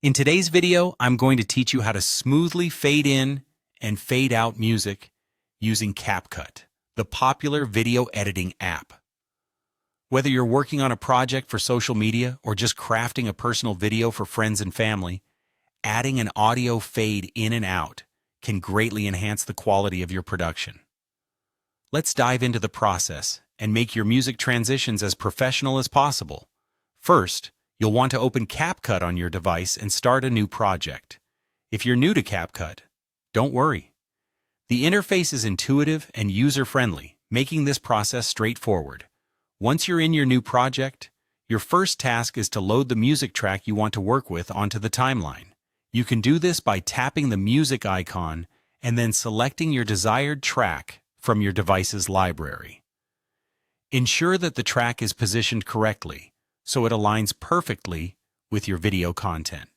In today's video, I'm going to teach you how to smoothly fade in and fade out music using CapCut, the popular video editing app. Whether you're working on a project for social media or just crafting a personal video for friends and family, adding an audio fade in and out can greatly enhance the quality of your production. Let's dive into the process and make your music transitions as professional as possible. First, you'll want to open CapCut on your device and start a new project. If you're new to CapCut, don't worry. The interface is intuitive and user-friendly, making this process straightforward. Once you're in your new project, your first task is to load the music track you want to work with onto the timeline. You can do this by tapping the music icon and then selecting your desired track from your device's library. Ensure that the track is positioned correctly, so it aligns perfectly with your video content.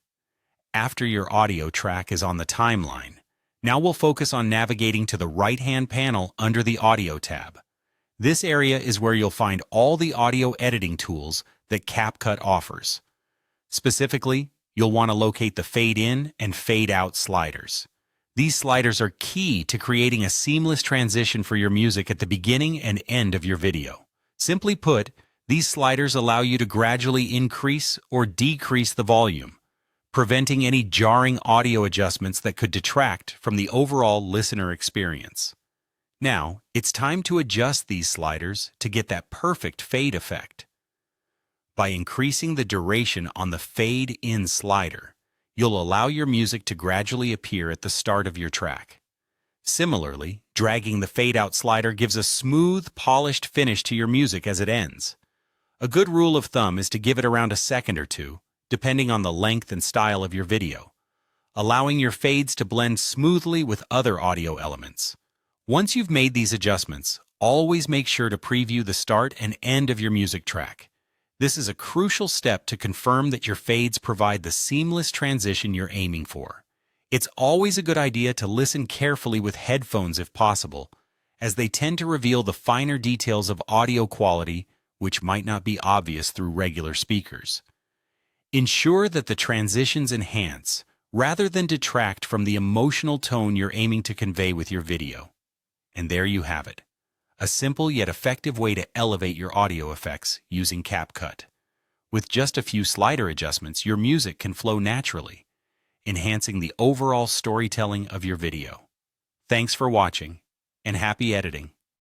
After your audio track is on the timeline, now we'll focus on navigating to the right-hand panel under the Audio tab. This area is where you'll find all the audio editing tools that CapCut offers. Specifically, you'll want to locate the Fade In and Fade Out sliders. These sliders are key to creating a seamless transition for your music at the beginning and end of your video. Simply put, these sliders allow you to gradually increase or decrease the volume, preventing any jarring audio adjustments that could detract from the overall listener experience. Now, it's time to adjust these sliders to get that perfect fade effect. By increasing the duration on the Fade In slider, you'll allow your music to gradually appear at the start of your track. Similarly, dragging the Fade Out slider gives a smooth, polished finish to your music as it ends. A good rule of thumb is to give it around a second or two, depending on the length and style of your video, allowing your fades to blend smoothly with other audio elements. Once you've made these adjustments, always make sure to preview the start and end of your music track. This is a crucial step to confirm that your fades provide the seamless transition you're aiming for. It's always a good idea to listen carefully with headphones if possible, as they tend to reveal the finer details of audio quality which might not be obvious through regular speakers. Ensure that the transitions enhance rather than detract from the emotional tone you're aiming to convey with your video. And there you have it, a simple yet effective way to elevate your audio effects using CapCut. With just a few slider adjustments, your music can flow naturally, enhancing the overall storytelling of your video. Thanks for watching, and happy editing.